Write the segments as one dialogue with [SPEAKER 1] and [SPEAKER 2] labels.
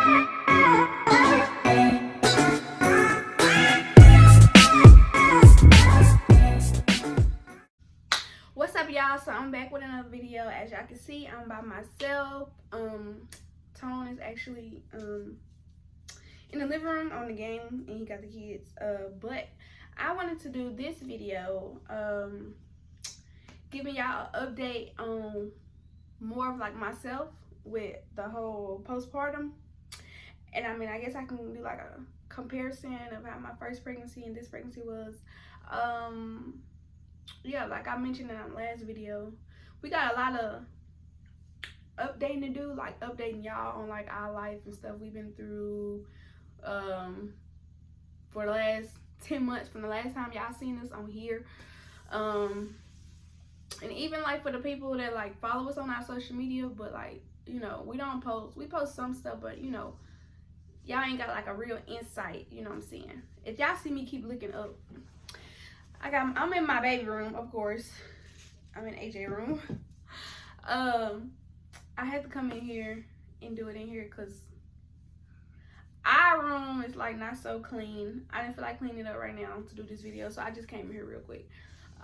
[SPEAKER 1] What's up, y'all? So I'm back with another video. As y'all can see, I'm by myself. Tone is actually in the living room on the game, and he got the kids. But I wanted to do this video, giving y'all an update on more of like myself with the whole postpartum. And I mean, I guess I can do like a comparison of how my first pregnancy and this pregnancy was. Yeah, like I mentioned in our last video, we got a lot of updating to do, like updating y'all on like our life and stuff we've been through for the last 10 months from the last time y'all seen us on here. And even like for the people that like follow us on our social media, but like, you know, we post some stuff, but you know, y'all ain't got like a real insight, you know what I'm saying? If y'all see me keep looking up, I'm in my baby room, of course. I'm in AJ room. I had to come in here and do it in here because our room is like not so clean. I didn't feel like cleaning it up right now to do this video, so I just came in here real quick.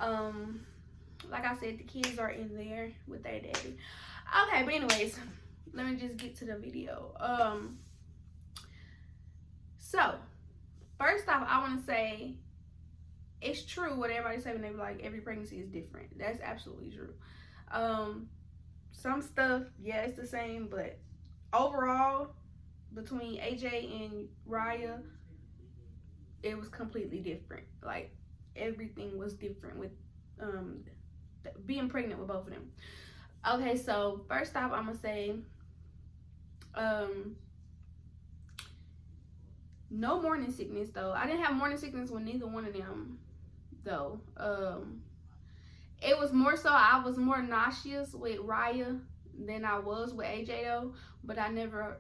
[SPEAKER 1] Like I said, the kids are in there with their daddy. Okay, but anyways, let me just get to the video. So first off, I want to say it's true what everybody say when they be like every pregnancy is different. That's absolutely true. Some stuff, yeah, it's the same, but overall, between AJ and Raya, it was completely different. Like everything was different with being pregnant with both of them. Okay, so first off, I'm gonna say no morning sickness though. I didn't have morning sickness with neither one of them though. It was more so I was more nauseous with Raya than I was with AJ though, but I never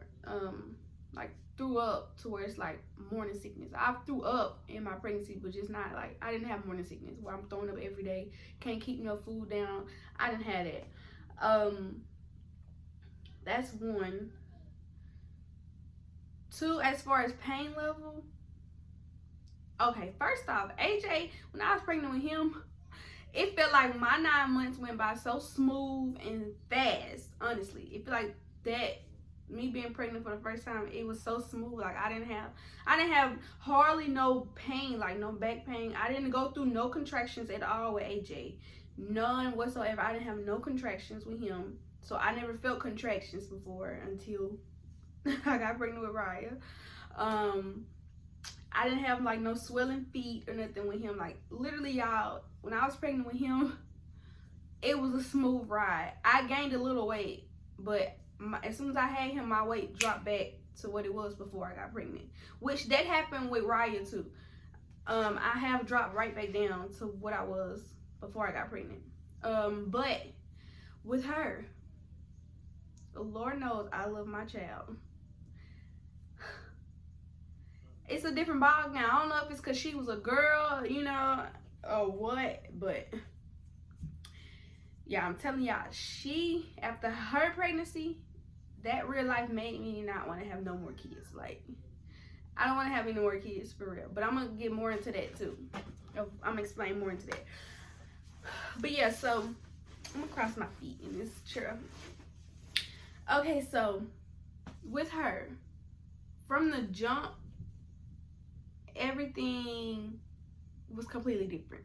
[SPEAKER 1] like threw up to where it's like morning sickness. I threw up in my pregnancy, but just not like, I didn't have morning sickness where I'm throwing up every day, can't keep no food down. I didn't have that. That's one. Two, as far as pain level, okay, first off, AJ, when I was pregnant with him, it felt like my 9 months went by so smooth and fast. Honestly, it felt like that, me being pregnant for the first time, it was so smooth. Like I didn't have hardly no pain, like no back pain. I didn't go through no contractions at all with AJ, none whatsoever. I didn't have no contractions with him, so I never felt contractions before until I got pregnant with Raya. I didn't have like no swelling feet or nothing with him. Like literally, y'all, when I was pregnant with him, it was a smooth ride. I gained a little weight, but as soon as I had him, my weight dropped back to what it was before I got pregnant, which that happened with Raya too. I have dropped right back down to what I was before I got pregnant. But with her, Lord knows I love my child. It's a different ball now. I don't know if it's because she was a girl, you know, or what, but yeah, I'm telling y'all, she, after her pregnancy, that real life made me not want to have no more kids. Like, I don't want to have any more kids for real, but I'm going to get more into that too. I'm going to explain more into that. But yeah, so I'm going to cross my feet in this chair. Okay, so with her, from the jump, everything was completely different.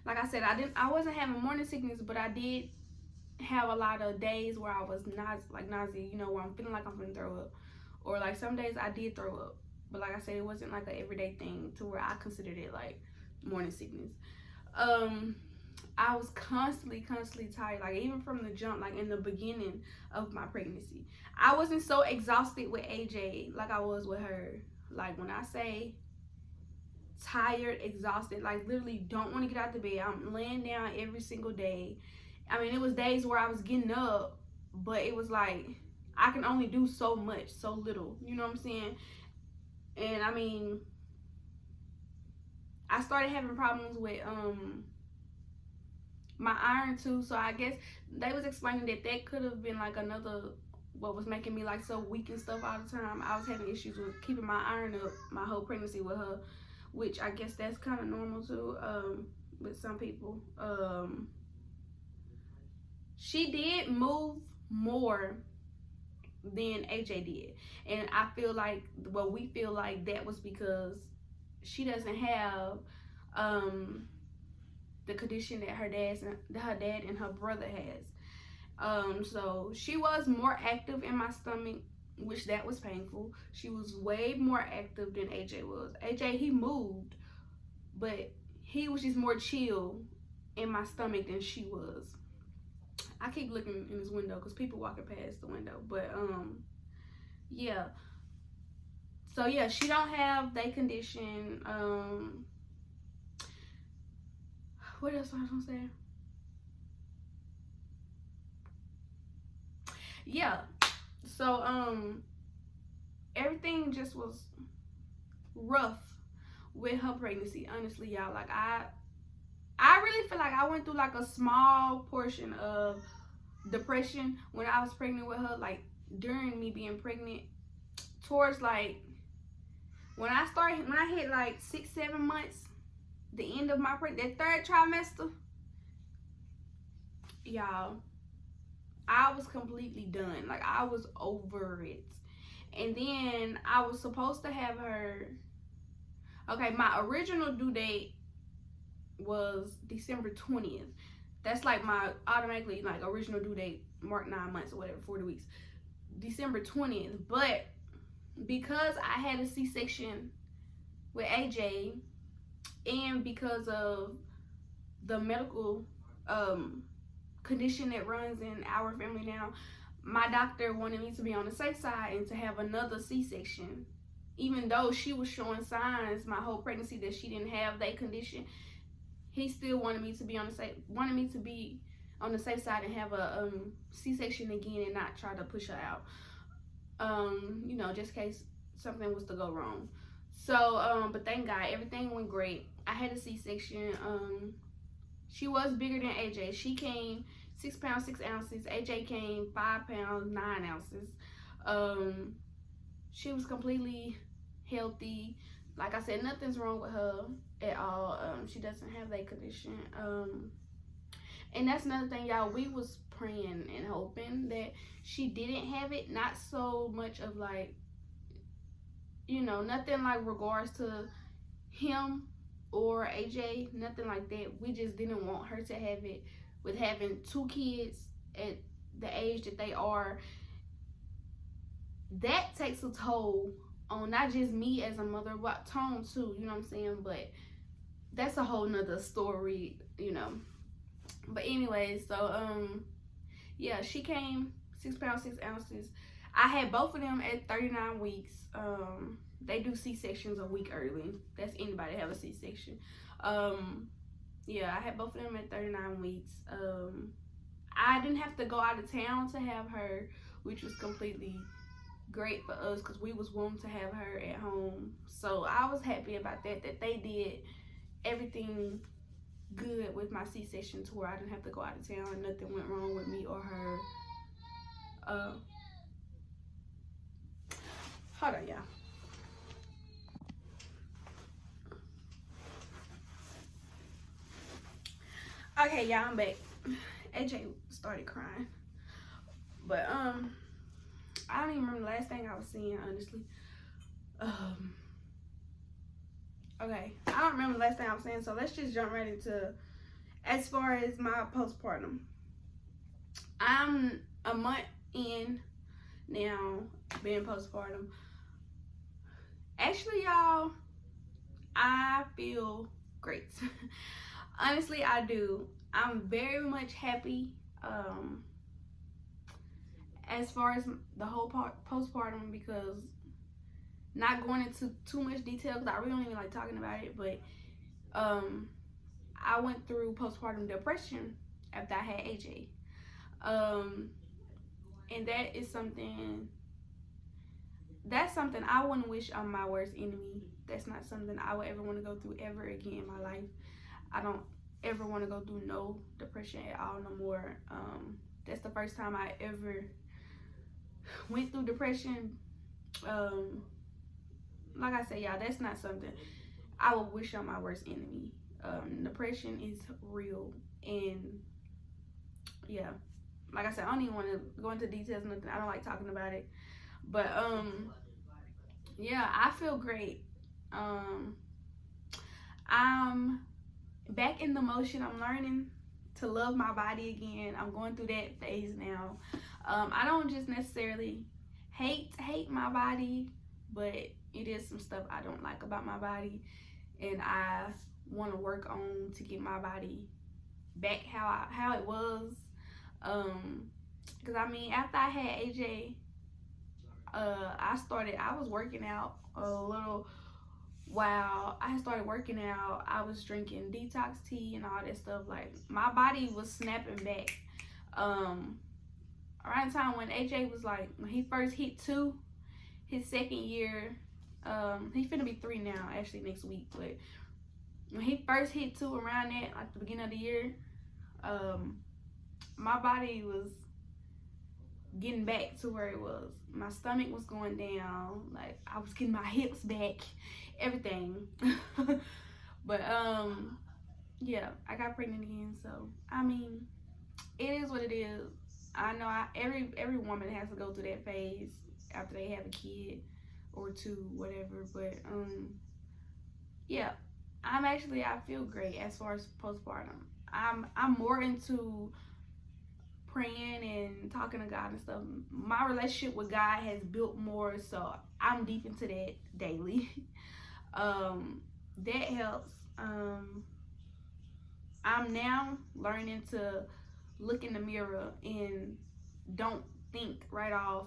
[SPEAKER 1] Like I said, I wasn't having morning sickness, but I did have a lot of days where I was nausea, you know, where I'm feeling like I'm gonna throw up, or like some days I did throw up, but like I said, it wasn't like an everyday thing to where I considered it like morning sickness. I was constantly tired, like even from the jump, like in the beginning of my pregnancy. I wasn't so exhausted with AJ like I was with her. Like when I say tired, exhausted, like literally don't want to get out the bed. I'm laying down every single day. I mean, it was days where I was getting up, but it was like I can only do so much, so little, you know what I'm saying? And I mean, I started having problems with my iron too, so I guess they was explaining that could have been like another what was making me like so weak and stuff all the time. I was having issues with keeping my iron up my whole pregnancy with her, which I guess that's kind of normal too, with some people. She did move more than AJ did, and I feel like, well, we feel like that was because she doesn't have the condition that her dad and her brother has. So she was more active in my stomach, which that was painful. She was way more active than AJ was. AJ, he moved, but he was just more chill in my stomach than she was. I keep looking in this window because people walking past the window, but yeah. So yeah, she don't have that condition. What else was I gonna say? Yeah. So everything just was rough with her pregnancy. Honestly, y'all, like I really feel like I went through like a small portion of depression when I was pregnant with her, like during me being pregnant, towards like when I hit like 6-7 months, the end of my that third trimester, y'all, I was completely done. Like I was over it. And then I was supposed to have her, okay, my original due date was December 20th. That's like my automatically like original due date, marked 9 months or whatever, 40 weeks. December 20th. But because I had a C-section with AJ, and because of the medical condition that runs in our family now, my doctor wanted me to be on the safe side and to have another C-section. Even though she was showing signs my whole pregnancy that she didn't have that condition, he still wanted me to be on the safe side and have a C-section again and not try to push her out. You know, just in case something was to go wrong. So, but thank God, everything went great. I had a C-section. She was bigger than AJ. She came 6 pounds 6 ounces. AJ came 5 pounds 9 ounces. She was completely healthy. Like I said, nothing's wrong with her at all. She doesn't have that condition. And that's another thing, y'all. We was praying and hoping that she didn't have it. Not so much of like, you know, nothing like regards to him or AJ, nothing like that. We just didn't want her to have it. With having 2 kids at the age that they are, that takes a toll on not just me as a mother, but Tone too, you know what I'm saying? But that's a whole nother story, you know. But anyways, so yeah, she came 6 pounds 6 ounces. I had both of them at 39 weeks. They do C-sections a week early. That's anybody have a C-section. Yeah, I had both of them at 39 weeks. I didn't have to go out of town to have her, which was completely great for us because we was wanting to have her at home. So I was happy about that they did everything good with my C-section to where I didn't have to go out of town and nothing went wrong with me or her. Hold on, y'all. Okay, y'all, I'm back. AJ started crying. But I don't even remember the last thing I was seeing, honestly. Okay, I don't remember the last thing I was saying, so let's just jump right into as far as my postpartum. I'm a month in now being postpartum. Actually, y'all, I feel great. Honestly, I do. I'm very much happy as far as the whole postpartum, because not going into too much detail because I really don't even like talking about it, but I went through postpartum depression after I had AJ. And that's something I wouldn't wish on my worst enemy. That's not something I would ever want to go through ever again in my life. I don't ever want to go through no depression at all no more. That's the first time I ever went through depression. Um, like I said, y'all, that's not something I would wish on my worst enemy. Depression is real, and yeah, like I said, I don't even want to go into details. Nothing. I don't like talking about it, but yeah, I feel great. Um, I'm back in the motion. I'm learning to love my body again. I'm going through that phase now. I don't just necessarily hate my body, but it is some stuff I don't like about my body, and I want to work on to get my body back how it was. Cause I mean, after I had AJ, I was working out a little while. I started working out. I was drinking detox tea and all that stuff. Like my body was snapping back. Around the time when AJ was like, when he first hit 2, his second year, he's finna be 3 now, actually next week. But when he first hit 2, around that, like the beginning of the year, my body was getting back to where it was. My stomach was going down. Like I was getting my hips back, everything. But yeah, I got pregnant again. So I mean, it is what it is. I know every woman has to go through that phase after they have a kid or 2, whatever. But yeah, I feel great as far as postpartum. I'm more into praying and talking to God and stuff. My relationship with God has built more, so I'm deep into that daily. That helps. I'm now learning to look in the mirror and don't think right off,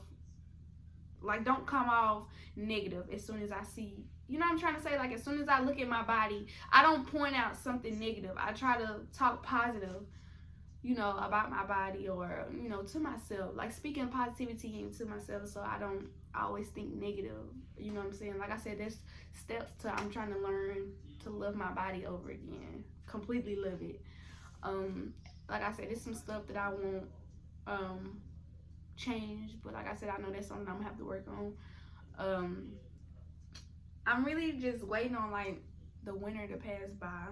[SPEAKER 1] like don't come off negative as soon as I see, you know what I'm trying to say? Like as soon as I look at my body, I don't point out something negative. I try to talk positive, you know, about my body, or, you know, to myself, like speaking positivity into myself, so I don't always think negative, you know what I'm saying? Like I said, there's steps to, I'm trying to learn to love my body over again, completely love it. Like I said, there's some stuff that I won't change, but like I said, I know that's something I'm gonna have to work on. I'm really just waiting on like the winter to pass by,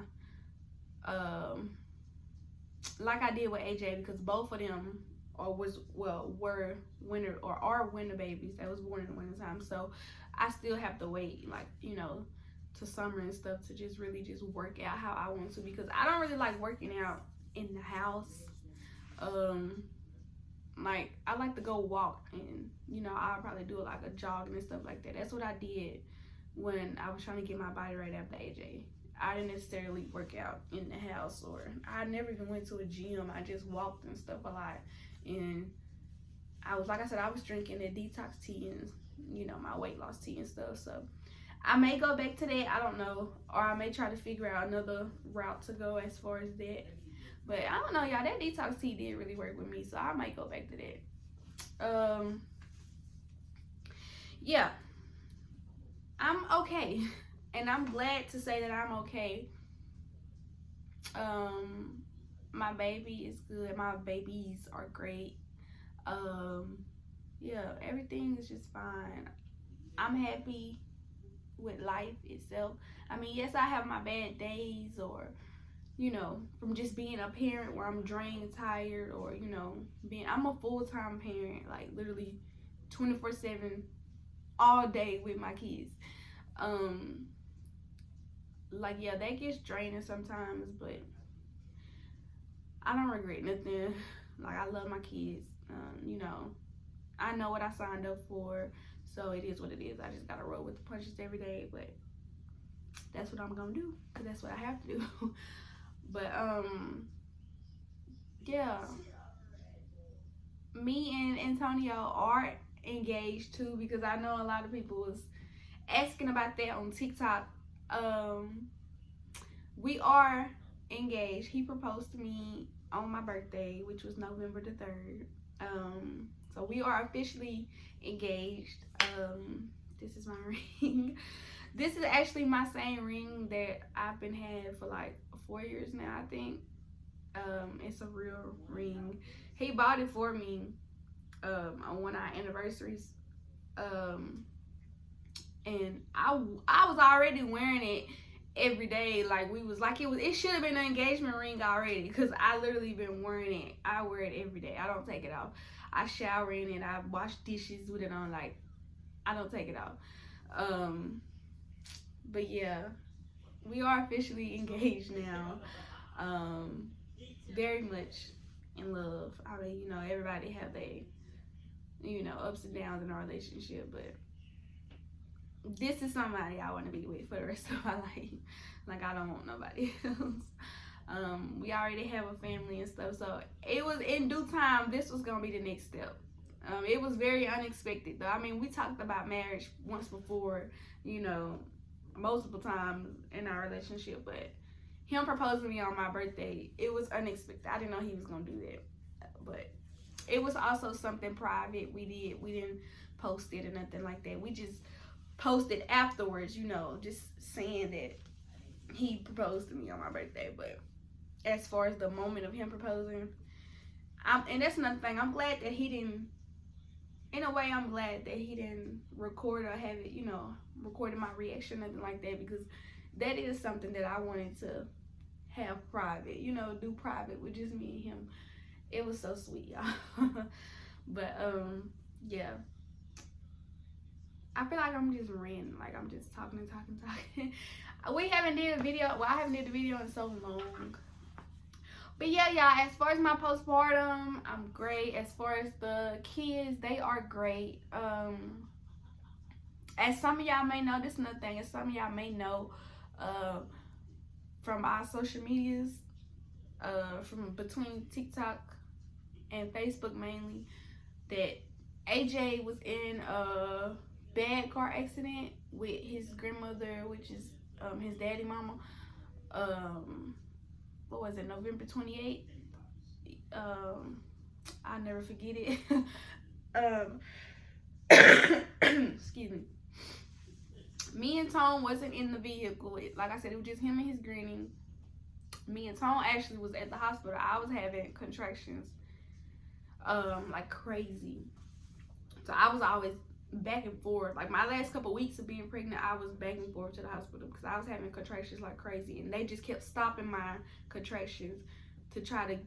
[SPEAKER 1] like I did with AJ, because both of them were winter, or are winter babies that was born in the winter time. So I still have to wait, like, you know, to summer and stuff to just really just work out how I want to, because I don't really like working out in the house. Like I like to go walk, and you know, I'll probably do like a jogging and stuff like that. That's what I did when I was trying to get my body right after AJ. I didn't necessarily work out in the house, or I never even went to a gym. I just walked and stuff a lot. And I was, like I said, I was drinking the detox tea and, you know, my weight loss tea and stuff. So I may go back to that. I don't know. Or I may try to figure out another route to go as far as that. But I don't know, y'all. That detox tea did really work with me. So I might go back to that. Yeah. I'm okay. And I'm glad to say that I'm okay. My baby is good. My babies are great. Yeah, everything is just fine. I'm happy with life itself. I mean, yes, I have my bad days, or, you know, from just being a parent where I'm drained, tired, or, you know, I'm a full-time parent, like literally 24/7 all day with my kids. Like, yeah, that gets draining sometimes, but I don't regret nothing. Like, I love my kids. You know, I know what I signed up for, so it is what it is. I just gotta roll with the punches every day, but that's what I'm gonna do, because that's what I have to do. But yeah, me and Antonio are engaged too, because I know a lot of people was asking about that on TikTok. We are engaged. He proposed to me on my birthday, which was November the 3rd. So we are officially engaged. This is my ring. This is actually my same ring that I've been had for like 4 years now, I think. It's a real ring. He bought it for me on one of our anniversaries. Um, and I was already wearing it every day. Like we was like it should have been an engagement ring already, because I literally been wearing it. I wear it every day. I don't take it off. I shower in it. I wash dishes with it on. Like I don't take it off. Um, but yeah, we are officially engaged now. Um, very much in love. I mean, everybody have their, ups and downs in a relationship, but this is somebody I want to be with for the rest of my life. Like I don't want nobody else. We already have a family and stuff, so it was in due time. This was gonna be the next step. It was very unexpected though. I mean, we talked about marriage once before, multiple times in our relationship, but him proposing to me on my birthday, it was unexpected. I didn't know he was gonna do that, but it was also something private we did. We didn't post it or nothing like that. We just posted afterwards, just saying that he proposed to me on my birthday. But as far as the moment of him proposing, and that's another thing, I'm glad that he didn't, in a way, I'm glad that he didn't record or have it, recorded my reaction, nothing like that, because that is something that I wanted to have private, do private with just me and him. It was so sweet, y'all. But, yeah. I feel like I'm just ranting, like I'm just talking. We haven't did a video, well, I haven't did a video in so long. But yeah, y'all, as far as my postpartum, I'm great. As far as the kids, they are great. As some of y'all may know, this is another thing, as some of y'all may know, from our social medias, from between TikTok and Facebook mainly, that AJ was in a bad car accident with his grandmother, which is his daddy mama. What was it, November 28th? I'll never forget it. Excuse me. Me and Tone wasn't in the vehicle. Like I said, it was just him and his granny. Me and Tone actually was at the hospital. I was having contractions like crazy. So I was always back and forth. Like my last couple weeks of being pregnant, I was back and forth to the hospital because I was having contractions like crazy, and they just kept stopping my contractions to try to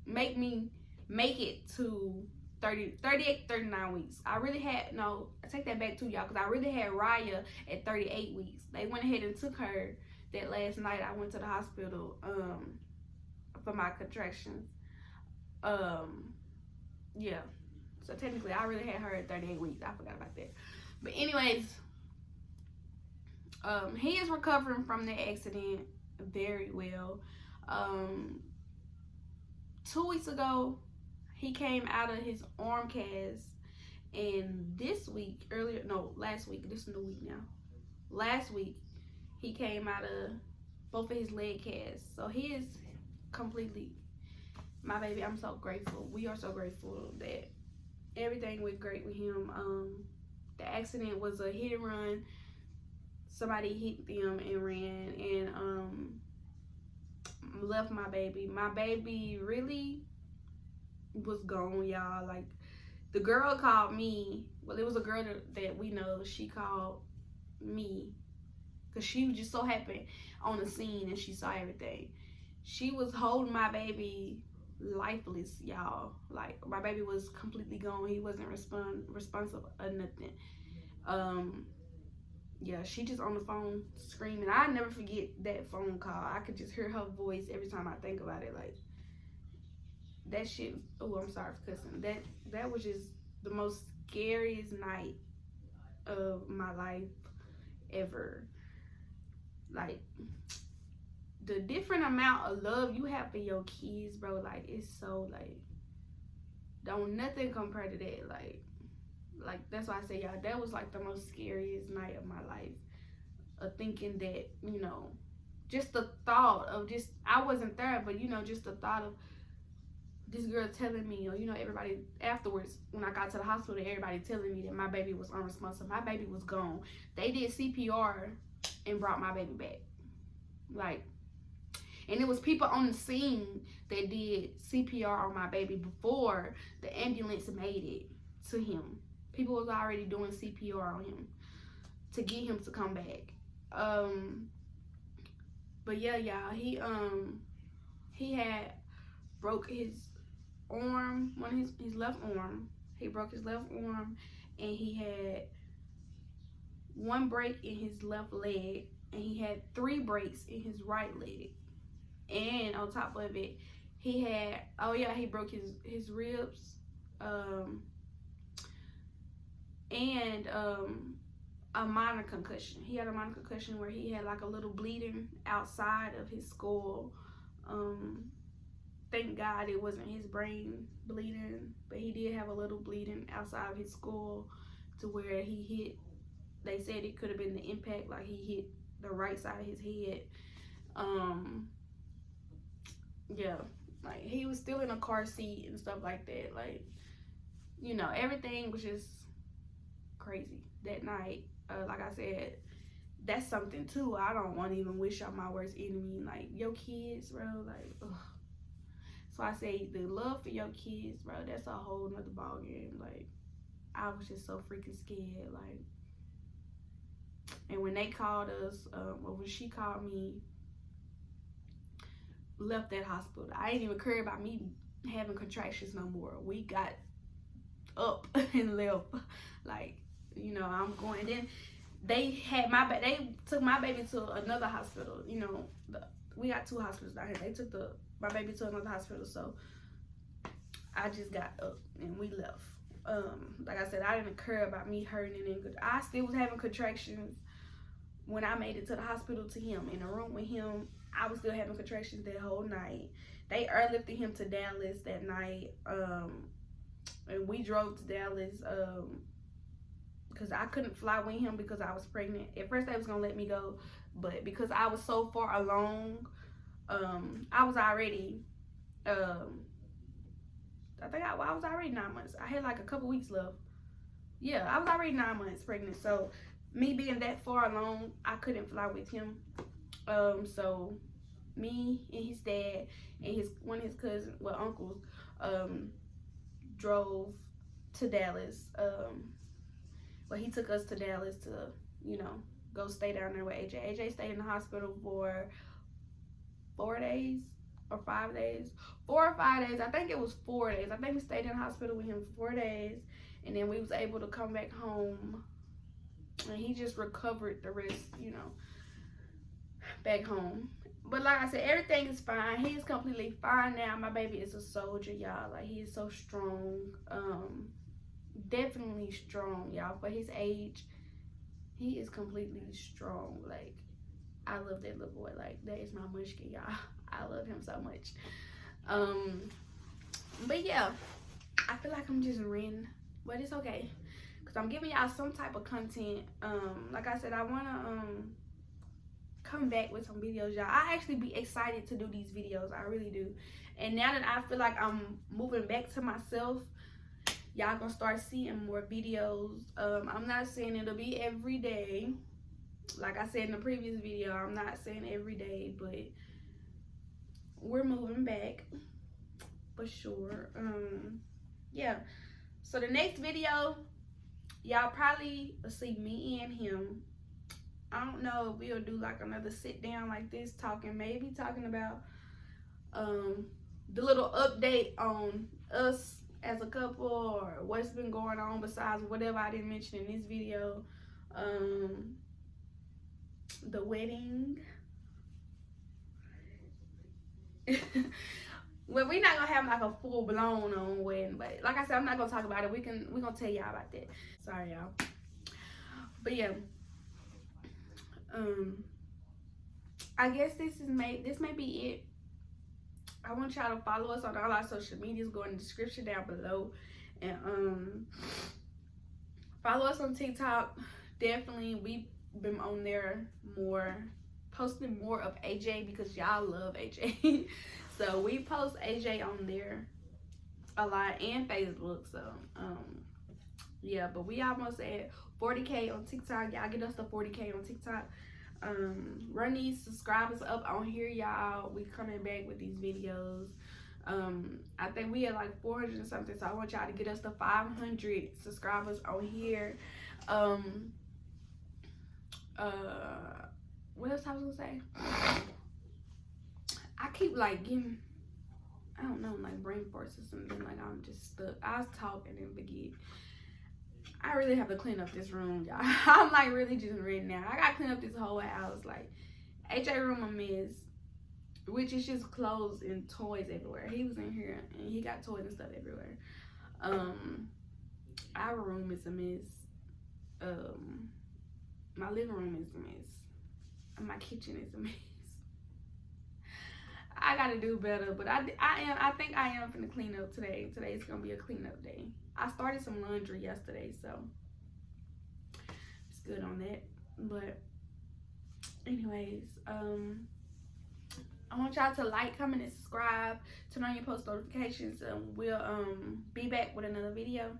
[SPEAKER 1] make me make it to 38, 39 weeks. I really had, no, I take that back too, y'all, because I really had Raya at 38 weeks. They went ahead and took her that last night. I went to the hospital for my contractions. Yeah. So technically, I really had her at 38 weeks. I forgot about that. But anyways, he is recovering from the accident very well. 2 weeks ago, he came out of his arm cast, and last week, this is a new week now. Last week, he came out of both of his leg casts. So he is completely, my baby, I'm so grateful. We are so grateful that everything went great with him. The accident was a hit and run. Somebody hit them and ran and left my baby. My baby really was gone, y'all. Like, the girl called me. Well, it was a girl that we know. She called me because she just so happened on the scene and she saw everything. She was holding my baby lifeless, y'all. Like, my baby was completely gone. He wasn't responsive or nothing. Yeah, she just on the phone screaming. I never forget that phone call. I could just hear her voice every time I think about it. Like, that shit, oh, I'm sorry for cussing. That was just the most scariest night of my life ever. Like, the different amount of love you have for your kids, bro, like, it's so, like, don't nothing compare to that. Like that's why I say, y'all, that was like the most scariest night of my life, of thinking that, just the thought of, just, I wasn't there, but just the thought of this girl telling me, or everybody afterwards, when I got to the hospital, everybody telling me that my baby was unresponsive, my baby was gone. They did CPR and brought my baby back. Like, And it was people on the scene that did CPR on my baby before the ambulance made it to him. People was already doing CPR on him to get him to come back. But yeah, y'all, he had broke his arm, his left arm. He broke his left arm, and he had one break in his left leg, and he had 3 breaks in his right leg. And on top of it, he had, oh yeah, he broke his ribs, and a minor concussion. He had a minor concussion where he had like a little bleeding outside of his skull. Thank God it wasn't his brain bleeding, but he did have a little bleeding outside of his skull to where he hit. They said it could have been the impact, like he hit the right side of his head. Yeah, like he was still in a car seat and stuff like that. Like, you know, everything was just crazy that night. Like I said, that's something too. I don't want to even wish on my worst enemy. Like, your kids, bro, like, ugh. So I say the love for your kids, bro, that's a whole nother ball game. Like, I was just so freaking scared. Like, and when they called us, or when she called me, left that hospital, I ain't even care about me having contractions no more. We got up and left. Like, you know, I'm going. Then they had they took my baby to another hospital. You know, we got 2 hospitals down here. They took my baby to another hospital, so I just got up and we left. Like I said, I didn't care about me hurting it. I still was having contractions when I made it to the hospital to him. In the room with him, I was still having contractions that whole night. They airlifted him to Dallas that night, and we drove to Dallas because I couldn't fly with him because I was pregnant. At first they was gonna let me go, but because I was so far along, I was already I think I was already 9 months. I had like a couple weeks left. Yeah, I was already 9 months pregnant. So me being that far along, I couldn't fly with him. So me and his dad and one of his cousins, well, uncles, drove to Dallas. Well, he took us to Dallas to, you know, go stay down there with AJ. AJ stayed in the hospital for 4 days or 5 days. 4 or 5 days. I think it was 4 days. I think we stayed in the hospital with him for 4 days. And then we was able to come back home. And he just recovered the rest, you know, back home. But like I said, everything is fine. He is completely fine now. My baby is a soldier, y'all. Like, he is so strong. Definitely strong, y'all. For his age, he is completely strong. Like, I love that little boy. Like, that is my munchkin, y'all. I love him so much. But yeah, I feel like I'm just ranting, but it's okay, because I'm giving y'all some type of content. Like I said, I want to come back with some videos, y'all. I actually be excited to do these videos. I really do. And now that I feel like I'm moving back to myself, y'all gonna start seeing more videos. I'm not saying it'll be every day. Like I said in the previous video, I'm not saying every day, but we're moving back for sure. Yeah. So the next video, y'all probably will see me and him. I don't know if we'll do like another sit down like this, maybe talking about the little update on us as a couple, or what's been going on besides whatever I didn't mention in this video. The wedding. Well, we're not gonna have like a full blown on wedding, but like I said, I'm not gonna talk about it. We're gonna tell y'all about that. Sorry, y'all. But yeah, I guess this may be it. I want y'all to follow us on all our social medias. Go in the description down below, and follow us on TikTok. Definitely, we've been on there more, posting more of AJ because y'all love AJ. So we post AJ on there a lot, and Facebook. So yeah, but we almost at 40K on TikTok. Y'all get us to 40K on TikTok. Run these subscribers up on here, y'all. We coming back with these videos. I think we had like 400 or something, so I want y'all to get us to 500 subscribers on here. What else I was gonna say? I keep like getting, I don't know, like brain force or something. Like I'm just stuck. I was talking and forget. I really have to clean up this room, y'all. I'm like really just ready now. I gotta clean up this whole house. Like AJ room a mess, which is just clothes and toys everywhere. He was in here and he got toys and stuff everywhere. Our room is a mess. My living room is a mess. My kitchen is a mess. I gotta do better, but I think I am finna clean up today. Today's gonna be a cleanup day. I started some laundry yesterday, so it's good on that. But anyways, I want y'all to like, comment, and subscribe, turn on your post notifications, and we'll be back with another video.